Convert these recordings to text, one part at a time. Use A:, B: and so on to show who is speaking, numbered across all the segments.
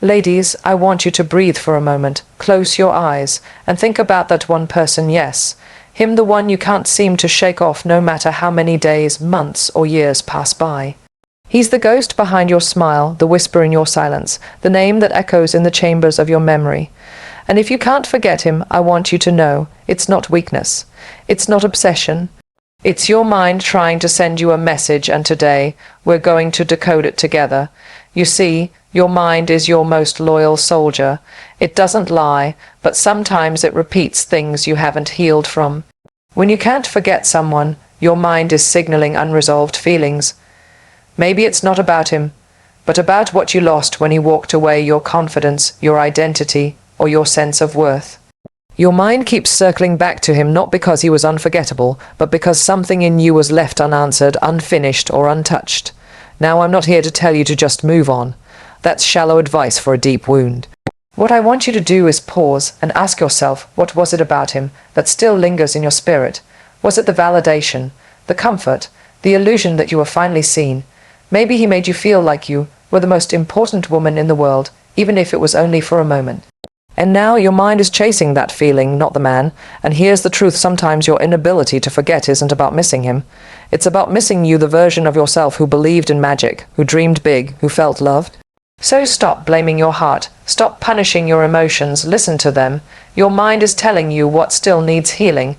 A: Ladies, I want you to breathe for a moment, close your eyes, and think about that one person, yes. Him, the one you can't seem to shake off no matter how many days, months, or years pass by. He's the ghost behind your smile, the whisper in your silence, the name that echoes in the chambers of your memory. And if you can't forget him, I want you to know, it's not weakness. It's not obsession. It's your mind trying to send you a message, and today, we're going to decode it together. You see, your mind is your most loyal soldier. It doesn't lie, but sometimes it repeats things you haven't healed from. When you can't forget someone, your mind is signaling unresolved feelings. Maybe it's not about him, but about what you lost when he walked away, your confidence, your identity, or your sense of worth. Your mind keeps circling back to him not because he was unforgettable, but because something in you was left unanswered, unfinished, or untouched. Now, I'm not here to tell you to just move on. That's shallow advice for a deep wound. What I want you to do is pause and ask yourself, what was it about him that still lingers in your spirit? Was it the validation, the comfort, the illusion that you were finally seen? Maybe he made you feel like you were the most important woman in the world, even if it was only for a moment. And now your mind is chasing that feeling, not the man. And here's the truth: sometimes your inability to forget isn't about missing him. It's about missing you, the version of yourself who believed in magic, who dreamed big, who felt loved. So stop blaming your heart. Stop punishing your emotions. Listen to them. Your mind is telling you what still needs healing.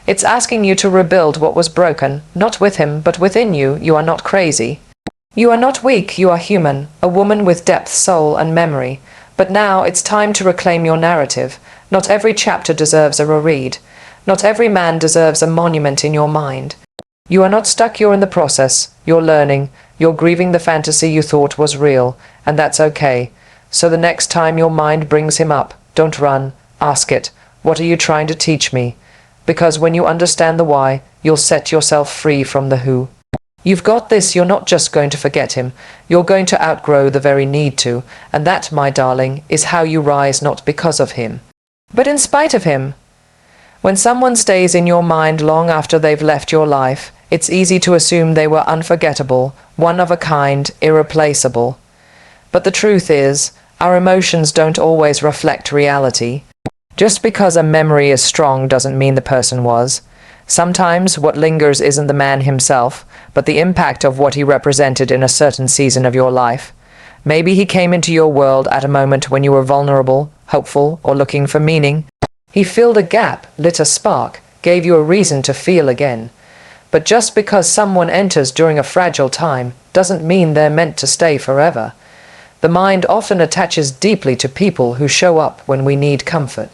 A: It's asking you to rebuild what was broken, not with him, but within you. You are not crazy. You are not weak. You are human, a woman with depth, soul, and memory. But now it's time to reclaim your narrative. Not every chapter deserves a reread. Not every man deserves a monument in your mind. You are not stuck, you're in the process. You're learning. You're grieving the fantasy you thought was real, and that's okay. So the next time your mind brings him up, don't run. Ask it, what are you trying to teach me? Because when you understand the why, you'll set yourself free from the who. You've got this. You're not just going to forget him. You're going to outgrow the very need to. And that, my darling, is how you rise, not because of him, but in spite of him. When someone stays in your mind long after they've left your life, it's easy to assume they were unforgettable, one of a kind, irreplaceable. But the truth is, our emotions don't always reflect reality. Just because a memory is strong doesn't mean the person was. Sometimes what lingers isn't the man himself, but the impact of what he represented in a certain season of your life. Maybe he came into your world at a moment when you were vulnerable, hopeful, or looking for meaning. He filled a gap, lit a spark, gave you a reason to feel again. But just because someone enters during a fragile time doesn't mean they're meant to stay forever. The mind often attaches deeply to people who show up when we need comfort.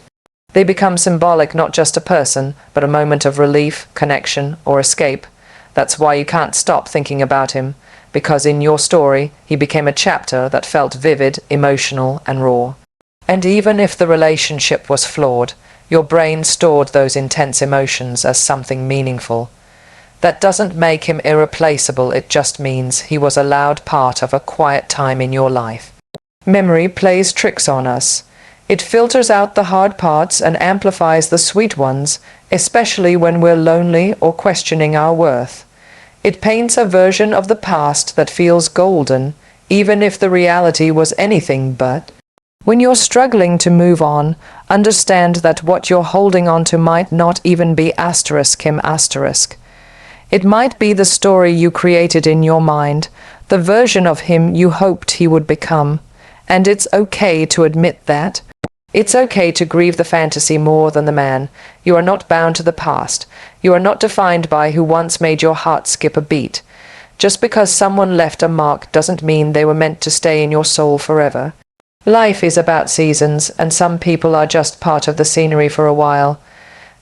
A: They become symbolic, not just a person, but a moment of relief, connection, or escape. That's why you can't stop thinking about him, because in your story, he became a chapter that felt vivid, emotional, and raw. And even if the relationship was flawed, your brain stored those intense emotions as something meaningful. That doesn't make him irreplaceable, it just means he was a loud part of a quiet time in your life. Memory plays tricks on us. It filters out the hard parts and amplifies the sweet ones, especially when we're lonely or questioning our worth. It paints a version of the past that feels golden, even if the reality was anything but. When you're struggling to move on, understand that what you're holding on to might not even be him. It might be the story you created in your mind, the version of him you hoped he would become. And it's okay to admit that. It's okay to grieve the fantasy more than the man. You are not bound to the past. You are not defined by who once made your heart skip a beat. Just because someone left a mark doesn't mean they were meant to stay in your soul forever. Life is about seasons, and some people are just part of the scenery for a while.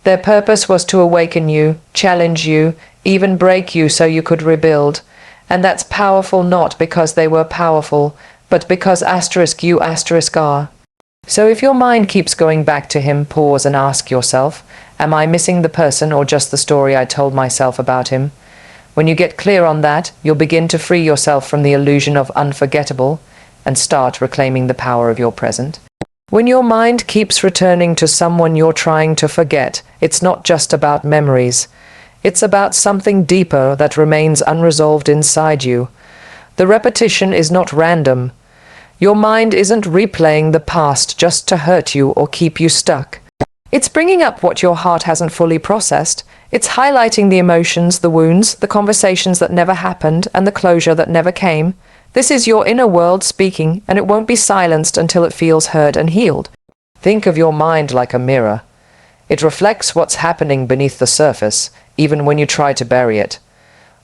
A: Their purpose was to awaken you, challenge you, even break you so you could rebuild. And that's powerful, not because they were powerful, but because you are. So if your mind keeps going back to him, pause and ask yourself, am I missing the person or just the story I told myself about him? When you get clear on that, you'll begin to free yourself from the illusion of unforgettable and start reclaiming the power of your present. When your mind keeps returning to someone you're trying to forget, it's not just about memories. It's about something deeper that remains unresolved inside you. The repetition is not random. Your mind isn't replaying the past just to hurt you or keep you stuck. It's bringing up what your heart hasn't fully processed. It's highlighting the emotions, the wounds, the conversations that never happened, and the closure that never came. This is your inner world speaking, and it won't be silenced until it feels heard and healed. Think of your mind like a mirror. It reflects what's happening beneath the surface, even when you try to bury it.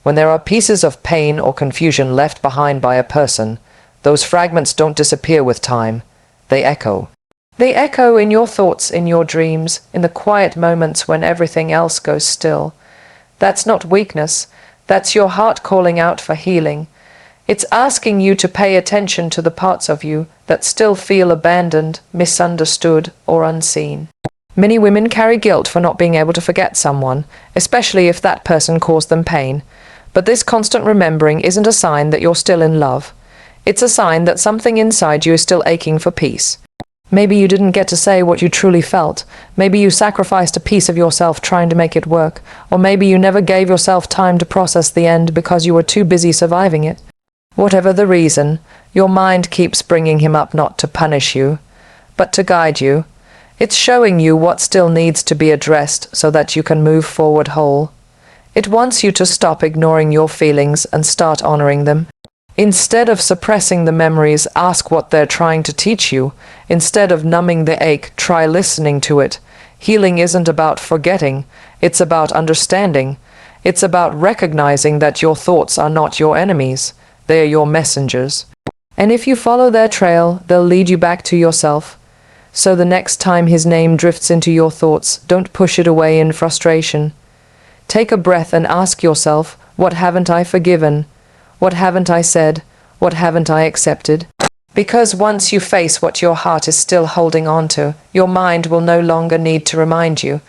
A: When there are pieces of pain or confusion left behind by a person, those fragments don't disappear with time. They echo. They echo in your thoughts, in your dreams, in the quiet moments when everything else goes still. That's not weakness. That's your heart calling out for healing. It's asking you to pay attention to the parts of you that still feel abandoned, misunderstood, or unseen. Many women carry guilt for not being able to forget someone, especially if that person caused them pain. But this constant remembering isn't a sign that you're still in love. It's a sign that something inside you is still aching for peace. Maybe you didn't get to say what you truly felt. Maybe you sacrificed a piece of yourself trying to make it work. Or maybe you never gave yourself time to process the end because you were too busy surviving it. Whatever the reason, your mind keeps bringing him up not to punish you, but to guide you. It's showing you what still needs to be addressed so that you can move forward whole. It wants you to stop ignoring your feelings and start honoring them. Instead of suppressing the memories, ask what they're trying to teach you. Instead of numbing the ache, try listening to it. Healing isn't about forgetting, it's about understanding. It's about recognizing that your thoughts are not your enemies, they are your messengers. And if you follow their trail, they'll lead you back to yourself. So the next time his name drifts into your thoughts, don't push it away in frustration. Take a breath and ask yourself, what haven't I forgiven? What haven't I said? What haven't I accepted? Because once you face what your heart is still holding on to, your mind will no longer need to remind you.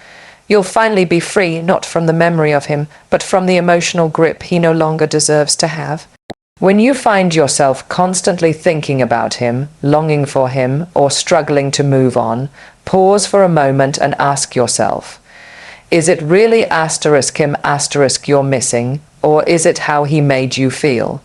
A: You'll finally be free, not from the memory of him, but from the emotional grip he no longer deserves to have. When you find yourself constantly thinking about him, longing for him, or struggling to move on, pause for a moment and ask yourself, is it really him you're missing, or is it how he made you feel?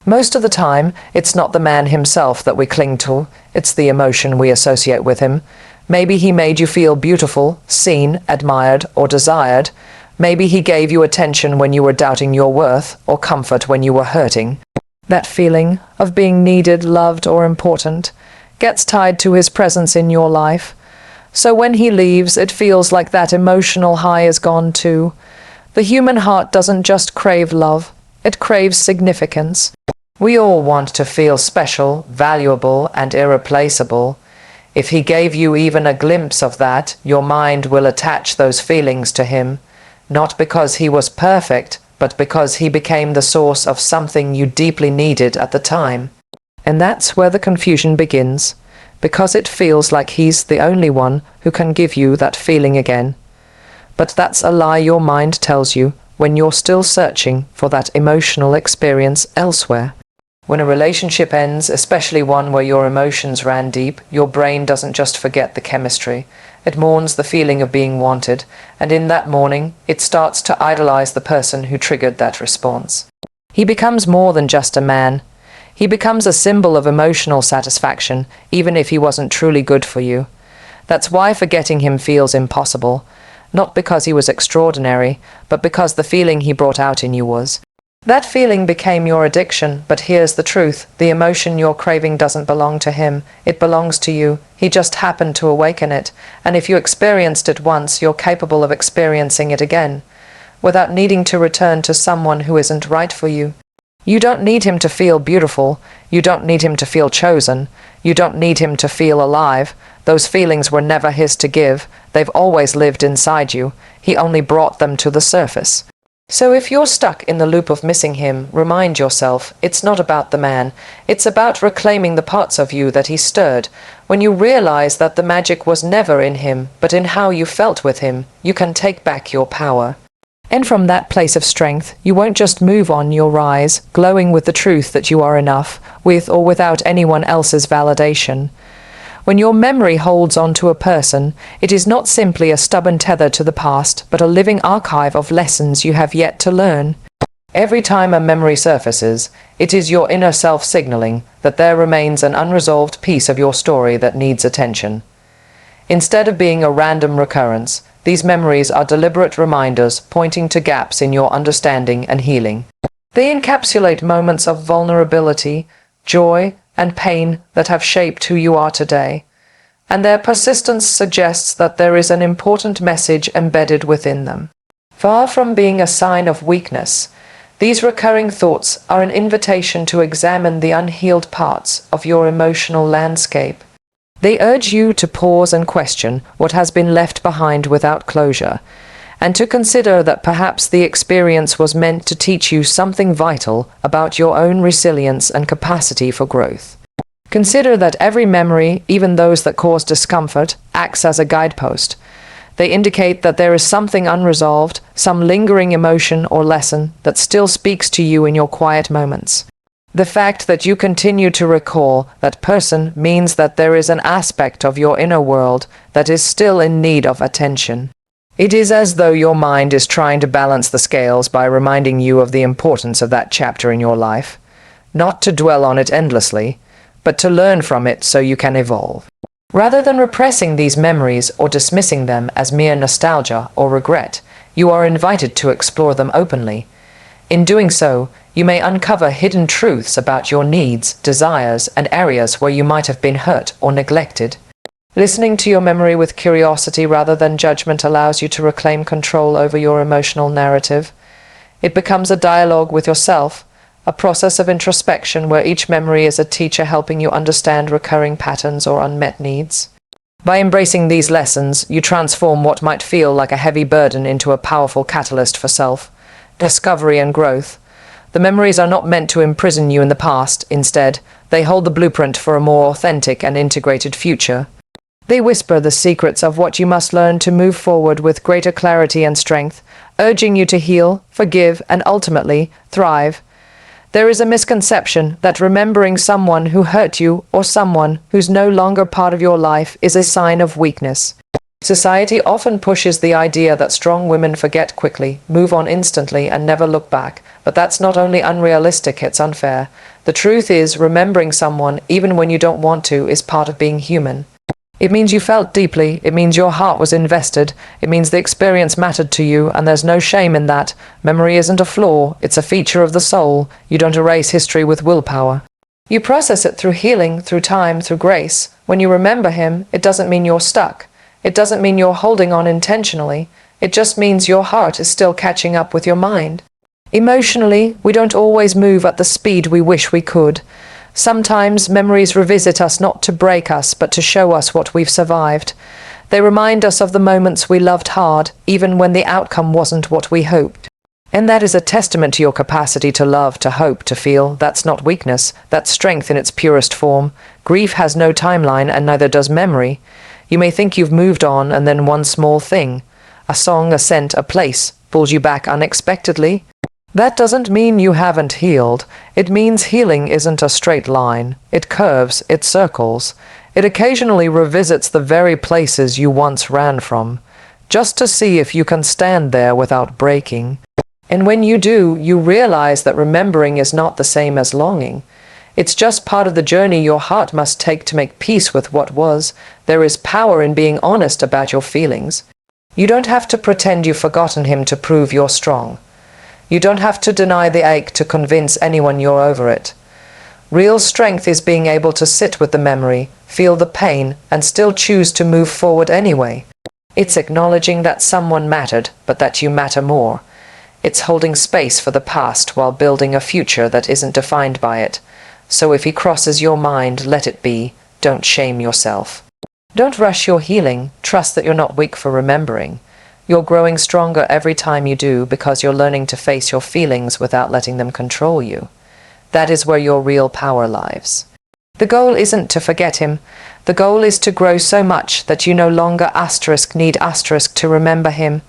A: Most of the time, it's not the man himself that we cling to, it's the emotion we associate with him. Maybe he made you feel beautiful, seen, admired, or desired. Maybe he gave you attention when you were doubting your worth, or comfort when you were hurting. That feeling of being needed, loved, or important gets tied to his presence in your life. So when he leaves, it feels like that emotional high is gone too. The human heart doesn't just crave love, it craves significance. We all want to feel special, valuable, and irreplaceable. If he gave you even a glimpse of that, your mind will attach those feelings to him, not because he was perfect, but because he became the source of something you deeply needed at the time. And that's where the confusion begins, because it feels like he's the only one who can give you that feeling again. But that's a lie your mind tells you when you're still searching for that emotional experience elsewhere. When a relationship ends, especially one where your emotions ran deep, your brain doesn't just forget the chemistry. It mourns the feeling of being wanted, and in that mourning, it starts to idolize the person who triggered that response. He becomes more than just a man. He becomes a symbol of emotional satisfaction, even if he wasn't truly good for you. That's why forgetting him feels impossible. Not because he was extraordinary, but because the feeling he brought out in you was. That feeling became your addiction, but here's the truth. The emotion you're craving doesn't belong to him. It belongs to you. He just happened to awaken it. And if you experienced it once, you're capable of experiencing it again, without needing to return to someone who isn't right for you. You don't need him to feel beautiful. You don't need him to feel chosen. You don't need him to feel alive. Those feelings were never his to give. They've always lived inside you. He only brought them to the surface. So if you're stuck in the loop of missing him, remind yourself, it's not about the man. It's about reclaiming the parts of you that he stirred. When you realize that the magic was never in him, but in how you felt with him, you can take back your power. And from that place of strength, you won't just move on, you'll rise, glowing with the truth that you are enough, with or without anyone else's validation. When your memory holds on to a person, it is not simply a stubborn tether to the past, but a living archive of lessons you have yet to learn. Every time a memory surfaces, it is your inner self signaling that there remains an unresolved piece of your story that needs attention. Instead of being a random recurrence, these memories are deliberate reminders pointing to gaps in your understanding and healing. They encapsulate moments of vulnerability, joy, and pain that have shaped who you are today, and their persistence suggests that there is an important message embedded within them. Far from being a sign of weakness, these recurring thoughts are an invitation to examine the unhealed parts of your emotional landscape. They urge you to pause and question what has been left behind without closure, and to consider that perhaps the experience was meant to teach you something vital about your own resilience and capacity for growth. Consider that every memory, even those that cause discomfort, acts as a guidepost. They indicate that there is something unresolved, some lingering emotion or lesson that still speaks to you in your quiet moments. The fact that you continue to recall that person means that there is an aspect of your inner world that is still in need of attention. It is as though your mind is trying to balance the scales by reminding you of the importance of that chapter in your life, not to dwell on it endlessly, but to learn from it so you can evolve. Rather than repressing these memories or dismissing them as mere nostalgia or regret, you are invited to explore them openly. In doing so, you may uncover hidden truths about your needs, desires, and areas where you might have been hurt or neglected. Listening to your memory with curiosity rather than judgment allows you to reclaim control over your emotional narrative. It becomes a dialogue with yourself, a process of introspection where each memory is a teacher helping you understand recurring patterns or unmet needs. By embracing these lessons, you transform what might feel like a heavy burden into a powerful catalyst for self-discovery and growth. The memories are not meant to imprison you in the past. Instead, they hold the blueprint for a more authentic and integrated future. They whisper the secrets of what you must learn to move forward with greater clarity and strength, urging you to heal, forgive, and ultimately thrive. There is a misconception that remembering someone who hurt you or someone who's no longer part of your life is a sign of weakness. Society often pushes the idea that strong women forget quickly, move on instantly, and never look back. But that's not only unrealistic, it's unfair. The truth is, remembering someone, even when you don't want to, is part of being human. It means you felt deeply, it means your heart was invested, it means the experience mattered to you, and there's no shame in that. Memory isn't a flaw, it's a feature of the soul. You don't erase history with willpower. You process it through healing, through time, through grace. When you remember him, it doesn't mean you're stuck. It doesn't mean you're holding on intentionally. It just means your heart is still catching up with your mind. Emotionally, we don't always move at the speed we wish we could. Sometimes memories revisit us not to break us, but to show us what we've survived. They remind us of the moments we loved hard, even when the outcome wasn't what we hoped. And that is a testament to your capacity to love, to hope, to feel. That's not weakness, that's strength in its purest form. Grief has no timeline, and neither does memory. You may think you've moved on, and then one small thing, a song, a scent, a place, pulls you back unexpectedly. That doesn't mean you haven't healed. It means healing isn't a straight line. It curves, it circles. It occasionally revisits the very places you once ran from, just to see if you can stand there without breaking. And when you do, you realize that remembering is not the same as longing. It's just part of the journey your heart must take to make peace with what was. There is power in being honest about your feelings. You don't have to pretend you've forgotten him to prove you're strong. You don't have to deny the ache to convince anyone you're over it. Real strength is being able to sit with the memory, feel the pain, and still choose to move forward anyway. It's acknowledging that someone mattered, but that you matter more. It's holding space for the past while building a future that isn't defined by it. So if he crosses your mind, let it be. Don't shame yourself. Don't rush your healing. Trust that you're not weak for remembering. You're growing stronger every time you do because you're learning to face your feelings without letting them control you. That is where your real power lies. The goal isn't to forget him. The goal is to grow so much that you no longer need to remember him.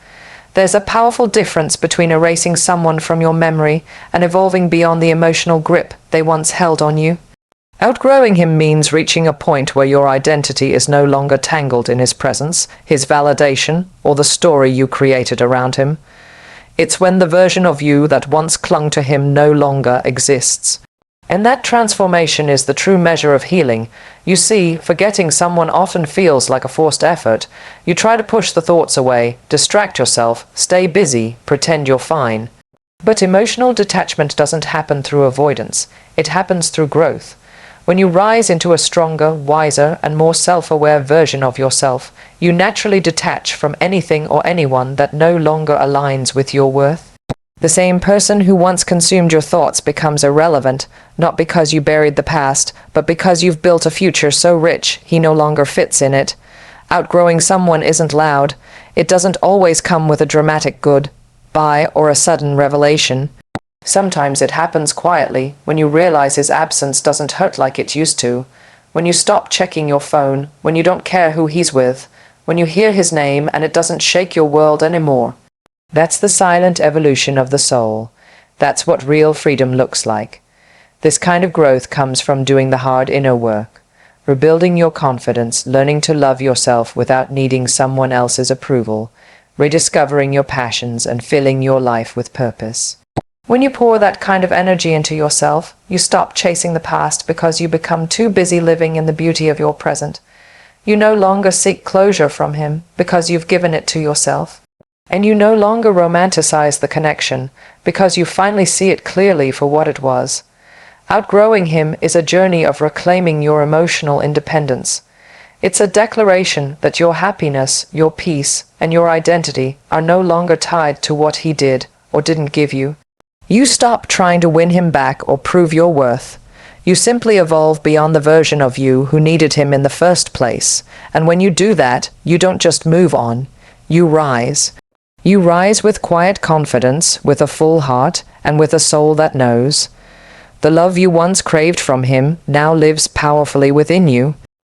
A: There's a powerful difference between erasing someone from your memory and evolving beyond the emotional grip they once held on you. Outgrowing him means reaching a point where your identity is no longer tangled in his presence, his validation, or the story you created around him. It's when the version of you that once clung to him no longer exists. And that transformation is the true measure of healing. You see, forgetting someone often feels like a forced effort. You try to push the thoughts away, distract yourself, stay busy, pretend you're fine. But emotional detachment doesn't happen through avoidance. It happens through growth. When you rise into a stronger, wiser, and more self-aware version of yourself, you naturally detach from anything or anyone that no longer aligns with your worth. The same person who once consumed your thoughts becomes irrelevant, not because you buried the past, but because you've built a future so rich he no longer fits in it. Outgrowing someone isn't loud. It doesn't always come with a dramatic goodbye or a sudden revelation. Sometimes it happens quietly, when you realize his absence doesn't hurt like it used to, when you stop checking your phone, when you don't care who he's with, when you hear his name and it doesn't shake your world anymore. That's the silent evolution of the soul. That's what real freedom looks like. This kind of growth comes from doing the hard inner work, rebuilding your confidence, learning to love yourself without needing someone else's approval, rediscovering your passions and filling your life with purpose. When you pour that kind of energy into yourself, you stop chasing the past because you become too busy living in the beauty of your present. You no longer seek closure from him because you've given it to yourself. And you no longer romanticize the connection because you finally see it clearly for what it was. Outgrowing him is a journey of reclaiming your emotional independence. It's a declaration that your happiness, your peace, and your identity are no longer tied to what he did or didn't give you. You stop trying to win him back or prove your worth. You simply evolve beyond the version of you who needed him in the first place. And when you do that, you don't just move on, you rise. You rise with quiet confidence, with a full heart, and with a soul that knows. The love you once craved from him now lives powerfully within you.